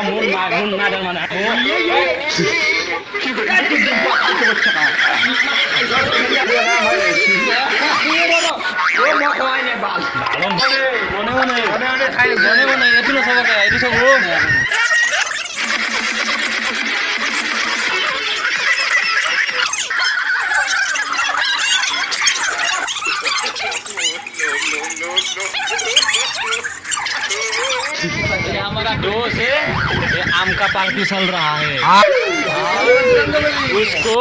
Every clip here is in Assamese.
mun na dan mana aku. Balon itu loh sama kayak itu sebelum. ये हमारा दोस्त है, ये आम का पार्टी चल रहा है। उसको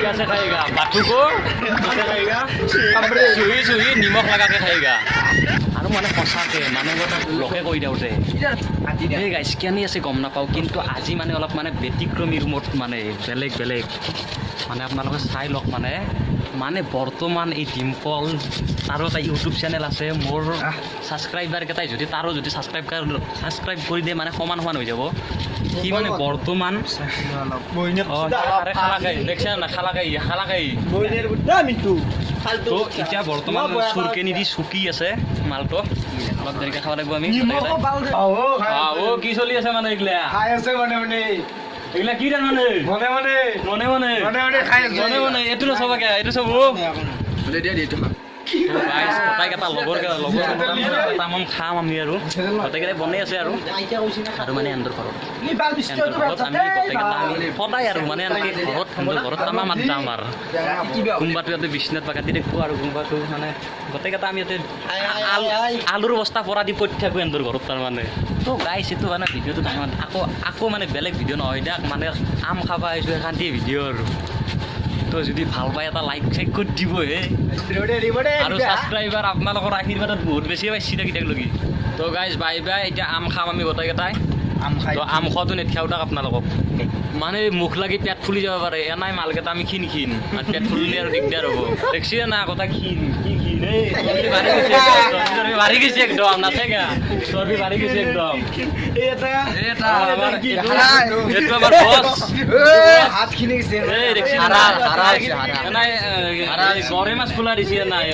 कैसे खाएगा? बाथू को कैसे खाएगा? सुई सुई निमक लगा के खाएगा। আৰু মানে সঁচাকে মানে লোকে কৈ দিওঁতে এই গাইছ কেনে আছে গম নাপাওঁ, কিন্তু আজি মানে অলপ মানে ব্যতিক্ৰমী ৰুমত মানে বেলেগ বেলেগ মানে আপোনালোকে চাই লওক। মানে বৰ্তমান এই ডিম্পল তাৰো এটা ইউটিউব চেনেল আছে, মোৰ ছাবস্ক্ৰাইবাৰকেইটাই যদি তাৰো যদি ছাবস্ক্ৰাইব কৰি দিয়ে মানে সমান হৈ যাব। সি মানে বৰ্তমান খালাকাই তো এতিয়া বৰ্তমান চুৰকেনি দি চুকি আছে মালটো, অলপ দেৰিকৈ খাব লাগিব আমি। কি চলি আছে মানে এইগিলা এইগিলা কি মানে মনে এইটো নচবাকে এইটো চব গোটাইকেইটা লগৰ তামাম খাম আমি আৰু গোটেইকেইটাই বনাই আছে আৰু মানে এন্দৰ ঘৰত আমি গোটেইকেইটা আমি সদায় আৰু মানে এনেকৈ ঘৰত তামাম আড্ডা আমাৰ। কোনোবাটো ইয়াতে বিচনাত বাগাতি দেখোঁ আৰু কোনোবাটো মানে গোটেইকেইটা আমি ইয়াতে আলুৰ বস্তা পৰা দি পৰি থাকোঁ এন্দৰ ঘৰত তাৰমানে। তো গাইছ এইটো মানে ভিডিঅ'টো আকৌ মানে বেলেগ ভিডিঅ' নহয় দিয়ক, মানে আম খাব আহিছোঁ সেইখান্তিয়ে ভিডিঅ' আৰু। তো যদি ভাল পায় এটা লাইক চাইক কৰি দিব হে, আৰু ছাবস্ক্ৰাইবাৰ আপোনালোকৰ আশীৰ্বাদত বহুত বেছি পাইছি কেতিয়াক লগি। তো গাইজ বাই বাই, এতিয়া আম খাম আমি গোটেইকেইটাই। তো আম খোৱাটো নেদেখাওঁ তাক আপোনালোকক, মানে মুখ লাগি পেট ফুলি যাব পাৰে। এনাই মালকেইটা আমি ক্ষীণ আৰু পেট ফুলিলে আৰু দিগদাৰ হ'ব। দেখছি না কথা ক্ষীণ বাঢ়ি গৈছে একদম নাথাকে চৰ্বি বাঢ়ি গৈছে একদম। এইটো আমাৰ বছ গৰৈ মাছ ফুলা দিছে নাই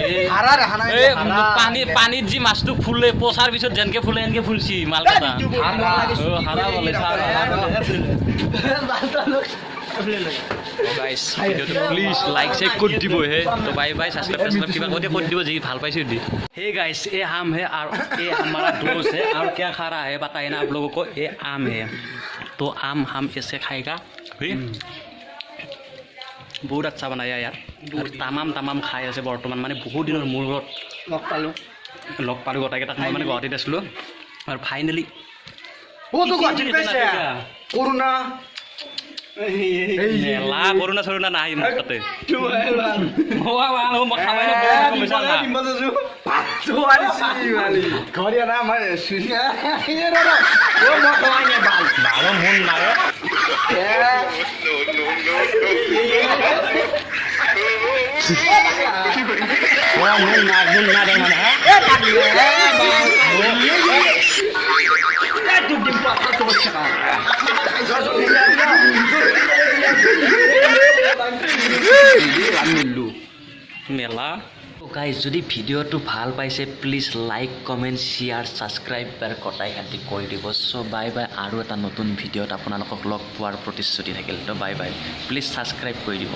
পানীত যি মাছটো ফুলে পচাৰ পিছত যেনেকে ফুলে এনেকে ফুলছি মালকেইটা। প্লিজ লাইক চাইক কৰি দিব হে। তো বাই বাই, ছাবস্ক্ৰাইব কিবা কৰি দিব যি ভাল পাইছে দি। हे गाइस ये आम है और ये हमारा दोस्त है, और क्या खा रहा है बताइए ना आप लोगों को। ये आम है, तो आम हम ऐसे खाएगा। बहुत अच्छा बनाया यार, তামাম খাই আছে বৰ্তমান। মানে বহুত দিনৰ মূৰত লগ পালোঁ গোটেইকেইটাক। মই মানে গুৱাহাটীত আছিলোঁ আৰু ফাইনেলি কৰোণা চৰোণা নাই মোৰ তাতে। মেলা গাইজ যদি ভিডিঅ'টো ভাল পাইছে please like comment share subscribe কটাই কাটি কৰি দিব। চ' বাই বাই, আৰু এটা নতুন ভিডিঅ'ত আপোনালোকক লগ পোৱাৰ প্ৰতিশ্ৰুতি থাকিল। তো বাই বাই, প্লিজ ছাবস্ক্ৰাইব কৰি দিব।